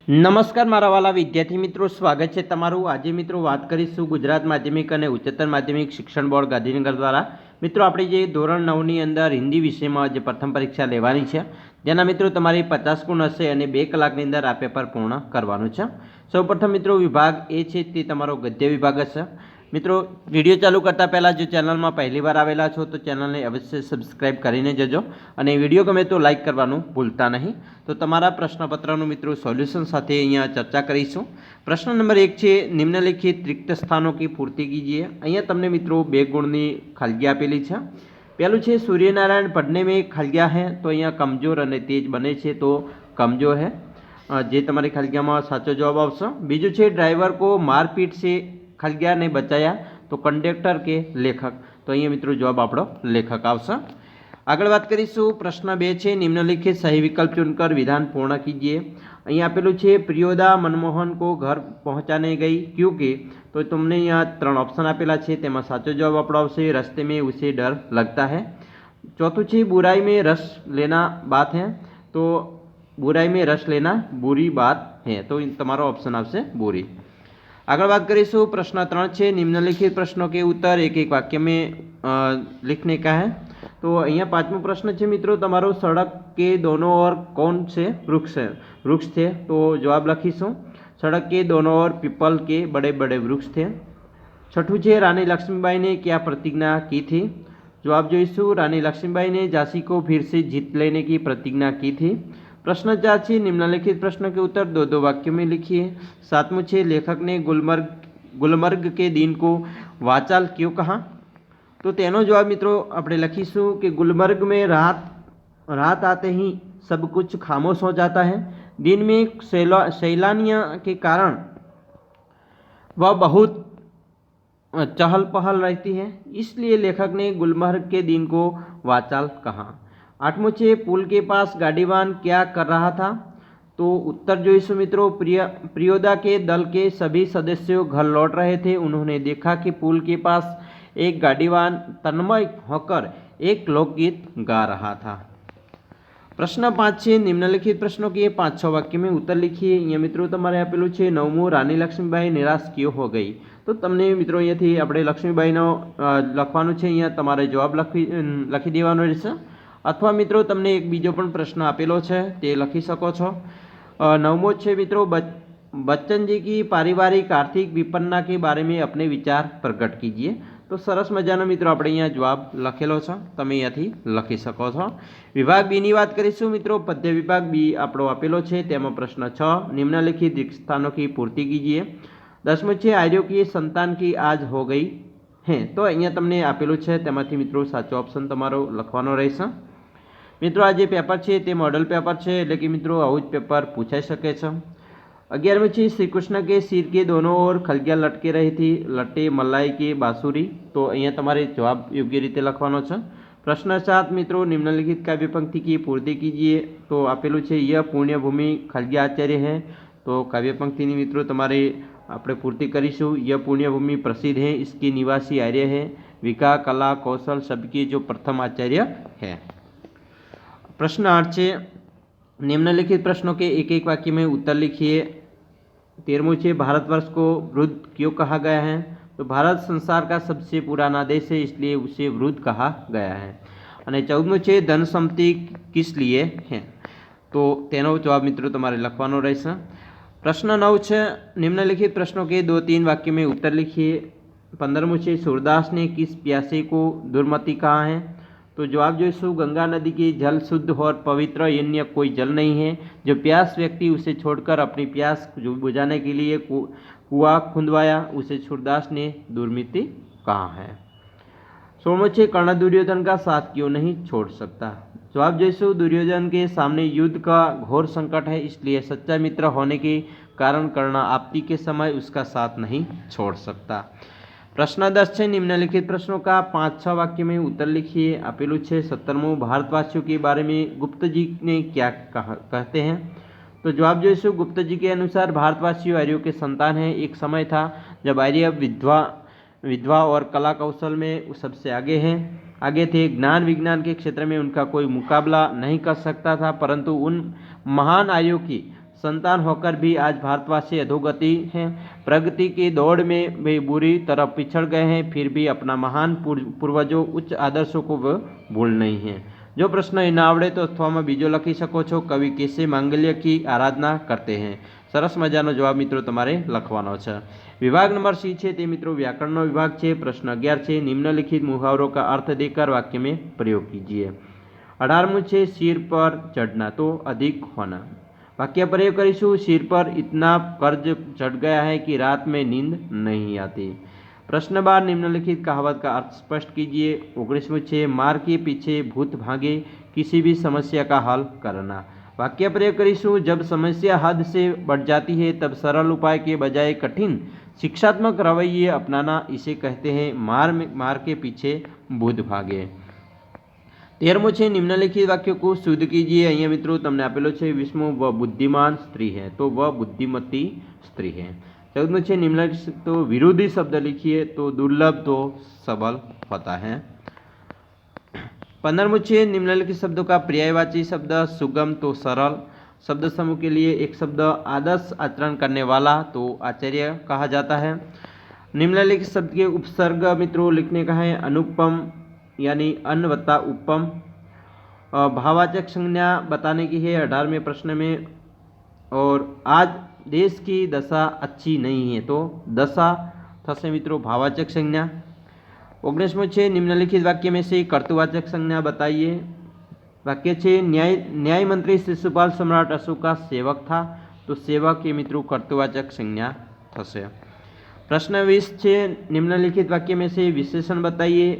નમસ્કાર મારા વાલા વિદ્યાર્થી મિત્રો, સ્વાગત છે તમારું। આજે મિત્રો વાત કરીશું ગુજરાત માધ્યમિક અને ઉચ્ચતર માધ્યમિક શિક્ષણ બોર્ડ ગાંધીનગર દ્વારા મિત્રો આપણે જે ધોરણ 9ની અંદર હિન્દી વિષયમાં જે પ્રથમ પરીક્ષા લેવાની છે જેના મિત્રો તમારી 50 ગુણ હશે અને 2 કલાકની અંદર આ પેપર પૂર્ણ કરવાનું છે। સૌપ્રથમ મિત્રો વિભાગ એ છે તે તમારો ગદ્ય વિભાગ હશે। મિત્રો વિડીયો ચાલુ કરતાં પહેલાં જો ચેનલમાં પહેલી વાર આવેલા છો તો ચેનલને અવશ્ય સબસ્ક્રાઈબ કરીને જજો અને વિડીયો ગમે તો લાઇક કરવાનું ભૂલતા નહીં। તો તમારા પ્રશ્નપત્રનું મિત્રો સોલ્યુશન સાથે અહીંયા ચર્ચા કરીશું। પ્રશ્ન નંબર 1 છે, નિમ્નલિખિત रिक्त स्थानों की पूर्ति कीजिए। અહીંયા તમને મિત્રો 2 ગુણની ખાલગી આપેલી છે। પહેલું છે સૂર્યનારાયણ पढ़ने में खालिया है तो અહીંયા कमजोर અને તેજ બને છે તો कमजोर है, જે તમારી ખાલગીમાં સાચો જવાબ આવશે। બીજું છે ड्राइवर को मारपीट से खालिया ने बचाया तो कंडक्टर के लेखक, तो અહીંયા મિત્રો જવાબ આપણો લેખક આવશે। આગળ વાત કરીશું। પ્રશ્ન 2 છે, निम्नलिखित सही विकल्प चुनकर विधान पूर्ण कीजिए। અહીંયા આપેલું છે प्रियोदा मनमोहन को घर पहुंचाने गई क्योंकि, तो तुमने यहाँ 3 ऑप्शन आपेला છે તેમાં સાચો જવાબ આપણો આવશે रस्ते में उसे डर लगता है। चौथું છે बुराई में रस लेना बात है तो बुराई में रस लेना बुरी बात है, तो તમારો ऑप्शन આવશે बुरी। આગળ વાત કરીશું। પ્રશ્ન 3 છે, निम्नलिखित प्रश्नों के उत्तर एक एक वाक्य में लिखने का है। तो અહીંયા પાંચમો પ્રશ્ન છે મિત્રો તમારો, सड़क के दोनों ओर कौन से वृक्ष थे, तो जवाब લખીશું सड़क के दोनों ओर पीपल के बड़े बड़े वृक्ष थे। छठुं છે, रानी लक्ष्मीबाई ने क्या प्रतिज्ञा की थी, जवाब જોઈશું रानी लक्ष्मीबाई ने झांसी को फिर से जीत लेने की प्रतिज्ञा की थी। प्रश्न 4 છે, निम्नलिखित प्रश्न के उत्तर 2-2 वाक्यों में लिखिए। 7मुं છે, लेखक ने गुलमर्ग के दिन को वाचाल क्यों कहा, तो तेनो जवाब मित्रों આપણે લખીશું कि गुलमर्ग में रात आते ही सब कुछ खामोश हो जाता है। दिन में सैलानियों के कारण वह बहुत चहल पहल रहती है, इसलिए लेखक ने गुलमर्ग के दिन को वाचाल कहा। 8मुं છે, पुल के पास गाड़ीवान क्या कर रहा था, तो उत्तर જોઈશું मित्रों प्रियोदा के दल के सभी सदस्यों घर लौट रहे थे, उन्होंने देखा कि पुल के पास एक गाड़ीवान तन्मय होकर एक लोकगीत गा रहा था। प्रश्न 5 છે, निम्नलिखित प्रश्नों के 5-6 वाक्य में उत्तर लिखिए। અહીંયા મિત્રો તમારે આપેલું છે 9મું, રાની લક્ષ્મીબાઈ નિરાશ ક્यों हो गई, તો તમને મિત્રો અહીંયાથી આપણે લક્ષ્મીબાઈનો લખવાનું છે, અહીંયા તમારે જવાબ લખી દેવાનો રહેશે, અથવા મિત્રો તમને એક બીજો પણ પ્રશ્ન આપેલો છે તે લખી શકો છો। 9મો છે મિત્રો, बच्चन जी की पारिवारिक आर्थिक विपन्ना के बारे में अपने विचार प्रकट कीजिए, तो सरस मजानो मित्रों આપણે અહીંયા જવાબ લખેલો છે, તમે અહીંયાથી લખી શકો છો। વિભાગ બી ની વાત કરીશું મિત્રો। પદ્ય વિભાગ બી આપણો આપેલો છે, તેમાં પ્રશ્ન 6, निम्नलिखित रिक्त स्थानों की पूर्ति कीजिए। 10મું છે, आर्यों की संतान की आज हो गई है, तो અહીંયા તમને આપેલું છે તેમાંથી મિત્રો સાચો ઓપ્શન તમારો લખવાનો રહેશે। મિત્રો આ જે પેપર છે તે મોડલ પેપર છે, એટલે કે મિત્રો આવું જ પેપર પૂછાઈ શકે છે। 11મું છે, श्री कृष्ण के सिर के दोनों ओर खलगिया लटके रही थी, लटे मलाई की बांसुरी, तो અહીંયા તમારે જવાબ યોગ્ય રીતે લખવાનો છે। प्रश्न 7 મિત્રો, निम्नलिखित काव्य पंक्ति की पूर्ति कीजिए, तो આપેલું છે यह पुण्यभूमि खलगिया आचार्य है, तो काव्य पंक्तिની મિત્રો તમારે આપણે પૂર્તિ કરીશું। यह पुण्यभूमि प्रसिद्ध है, इसके निवासी आर्य है, विका कला कौशल सबके जो प्रथम आचार्य है। प्रश्न 8 છે, निम्नलिखित प्रश्नों के एक एक वाक्य में उत्तर लिखिए। 13मुं છે, भारतवर्ष को वृद्ध क्यों कहा गया है, तो भारत संसार का सबसे पुराना देश है, इसलिए उसे वृद्ध कहा गया है। અને 14મું છે, धन संपत्ति किस लिए है, तो તેનો જવાબ મિત્રો તમારે લખવાનો રહેશે। प्रश्न 9 છે, निम्नलिखित प्रश्नों के 2-3 वाक्य में उत्तर लिखिए। 15મું છે, सूरदास ने किस प्यासे को दुर्मति कहा है, तो जवाब જોઈશું गंगा नदी की जल शुद्ध और पवित्र अन्य कोई जल नहीं है, जो प्यास व्यक्ति उसे छोड़कर अपनी प्यास बुझाने के लिए कुआं खुंदवाया उसे सूरदास ने दुर्मिति कहा है। 16મું છે, कर्ण दुर्योधन का साथ क्यों नहीं छोड़ सकता, जवाब જોઈશું दुर्योधन के सामने युद्ध का घोर संकट है, इसलिए सच्चा मित्र होने के कारण कर्ण आपत्ति के समय उसका साथ नहीं छोड़ सकता। प्रश्न 10 છે, निम्नलिखित प्रश्नों का 5-6 वाक्य में उत्तर लिखिए। આપેલું છે 17મું, भारतवासियों के बारे में गुप्त जी ने क्या कहते हैं, तो जवाब जोईशु गुप्त जी के अनुसार भारतवासी आर्यों के संतान हैं। एक समय था जब आर्य विधवा और कला कौशल में सबसे आगे थे। ज्ञान विज्ञान के क्षेत्र में उनका कोई मुकाबला नहीं कर सकता था, परंतु उन महान आर्यों की संतान होकर भी आज भारतवासी अधोगति हैं, प्रगति की दौड़ में वे बुरी तरफ पिछड़ गए हैं, फिर भी अपना महान पूर्वजों उच्च आदर्शों को वह भूल नहीं है। जो प्रश्न न आवड़े तो अथवा में बीजो लखी सको छो। कवि कैसे मांगल्य की आराधना करते हैं? सरस मजानो जवाब मित्रों तमारे लखवानो छे। विभाग नंबर सी है ते मित्रों व्याकरणनो विभाग है। प्रश्न 11 है, निम्नलिखित मुहावरों का अर्थ देकर वाक्य में प्रयोग कीजिए। 18मुं है, सिर पर चढ़ना तो अधिक होना। वाक्य प्रयोग करीशू, सिर पर इतना कर्ज चढ़ गया है कि रात में नींद नहीं आती। प्रश्न 12, निम्नलिखित कहावत का अर्थ स्पष्ट कीजिए। 19मुं है, मार के पीछे भूत भागे, किसी भी समस्या का हल करना। वाक्य प्रयोग करीशू, जब समस्या हद से बढ़ जाती है तब सरल उपाय के बजाय कठिन शिक्षात्मक रवैये अपनाना, इसे कहते हैं मार के पीछे भूत भागे। 13मुं है, निम्नलिखित वाक्यों को शुद्ध कीजिए। अहीं मित्रों तमने आपेलो है 20मुं, वह बुद्धिमान स्त्री है तो वह बुद्धिमती स्त्री है। 14मुं है, निम्नलिखित तो विरोधी शब्द लिखिए तो दुर्लभ तो सबल होता है। 15मुं है, निम्नलिखित शब्दों का पर्यायवाची शब्द सुगम तो सरल। शब्द समूह के लिए एक शब्द आदर्श आचरण करने वाला तो आचार्य कहा जाता है। निम्नलिखित शब्द के उपसर्ग मित्रों लिखने का है अनुपम यानी अन वत्ता उपम। भाववाचक संज्ञा बताने की है 18वें प्रश्न में। और आज देश की दशा अच्छी नहीं है तो दशा थसे मित्रों भाववाचक संज्ञा। 19मुं है, निम्नलिखित वाक्य में से कर्तृवाचक संज्ञा बताइए। वाक्य है, न्याय मंत्री शिशुपाल सम्राट अशोक का सेवक था तो सेवक ये मित्रों कर्तृवाचक संज्ञा थसे। प्रश्न 20 है, निम्नलिखित वाक्य में से विशेषण बताइए।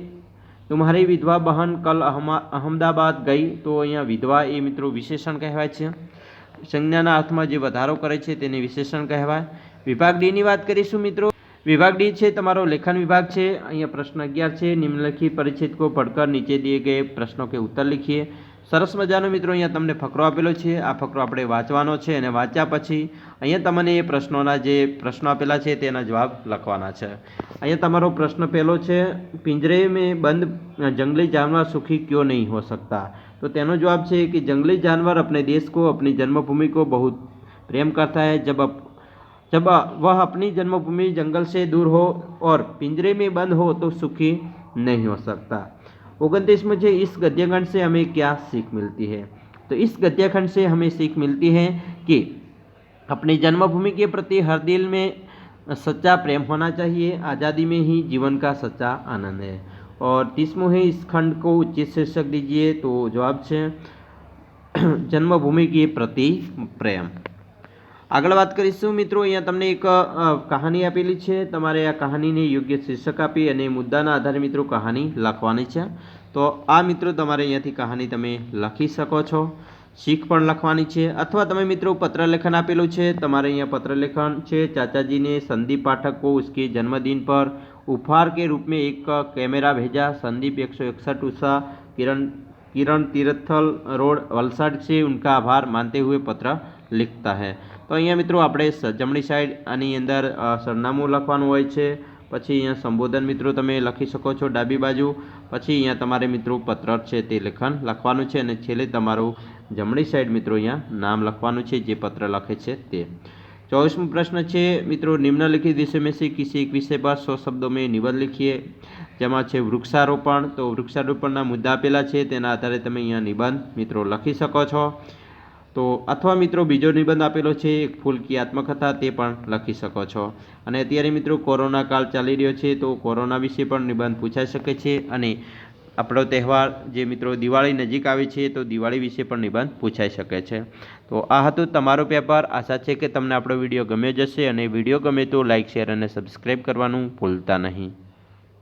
तुम्हारी विधवा बहन कल अहमदाबाद गई तो अहीं विधवा ए मित्रों विशेषण कहवाय छे। संज्ञाना अर्थमां जे वधारो करे छे तेने विशेषण कहवाय। विभाग डी नी वात करीशुं मित्रों। विभाग डी है तमारो लेखन विभाग है। अहीं प्रश्न 11 है, निम्नलिखित परिच्छेद को पढ़कर नीचे दिए गए प्रश्नों के उत्तर लिखिए। सरस मजानो मित्रों अहीं तमने फकरो आपेलो छे। आ फकरो आपणे वांचवानो छे अने वांच्या पछी अहीं तमने ए प्रश्नोना जे प्रश्नो आपेला छे तेना जवाब लखवाना छे। अहीं तमारो प्रश्न पहलो छे, पिंजरे में बंद जंगली जानवर सुखी क्यों नहीं हो सकता? तो तेनो जवाब है कि जंगली जानवर अपने देश को, अपनी जन्मभूमि को बहुत प्रेम करता है। जब वह अपनी जन्मभूमि जंगल से दूर हो और पिंजरे में बंद हो तो सुखी नहीं हो सकता। 29मुं है, इस गद्यखंड से हमें क्या सीख मिलती है? तो इस गद्यखंड से हमें सीख मिलती है कि अपनी जन्मभूमि के प्रति हर दिल में सच्चा प्रेम होना चाहिए। आज़ादी में ही जीवन का सच्चा आनंद है। और 30मुं है, इस खंड को उचित शीर्षक दीजिए। तो जवाब है जन्मभूमि के प्रति प्रेम। आगळ बात करीशुं मित्रों। अहीं तमने एक कहानी आपेली है। तमारे आ कहानी ने योग्य शीर्षक आपी अने मुद्दाना आधारे मित्रों कहानी लखवानी है। तो आ मित्रों तमारे अहींथी कहानी तमे लखी शको छो। सीख पण लखवानी है। अथवा तमे मित्रों पत्रलेखन आपेलू है। तमारे अहींया पत्रलेखन है। चाचाजी ने संदीप पाठक को उसके जन्मदिन पर उपहार के रूप में एक कैमरा भेजा। संदीप 161 उषा किरण तीर्थल रोड वलसाड से उनका आभार मानते हुए पत्र लिखता है। तो अहींया मित्रों आपणे जमणी साइड आनी अंदर सरनामું लखवानुं होय छे। पछी अहींया संबोधन मित्रों तमे लखी शको छो डाबी बाजू। पछी अहींया तमारे मित्रों पत्र छे ते लेखन लखवानुं छे अने छेल्ले तमारुं जमणी साइड मित्रों अहींया नाम लखवानुं छे जे पत्र लखे छे ते। 24मुं प्रश्न है मित्रों, निम्नलिखित विषय में से किसी एक विषय पर 100 शब्दों में निबंध लिखिए। जेमां छे वृक्षारोपण। तो वृक्षारोपणना मुद्दा आपेला छे तेना आधारे तमे अहींया निबंध मित्रों लखी शको छो। तो अथवा मित्रों बीजो निबंध आपेलो छे एक फूल की आत्मकथा ते पण लखी शको छो। अने अत्यारे मित्रों कोरोना काल चाली रह्यो छे तो कोरोना विषे पण निबंध पूछाई शके छे। अने આપણો તહેવાર જે મિત્રો દિવાળી નજીક આવે છે તો દિવાળી વિશે પણ નિબંધ પૂછાઈ શકે છે। તો આ હતું તમારો પેપર। આશા છે કે તમને આપણો વિડીયો ગમ્યો જશે અને વિડીયો ગમે તો લાઇક શેર અને સબસ્ક્રાઈબ કરવાનું ભૂલતા નહીં।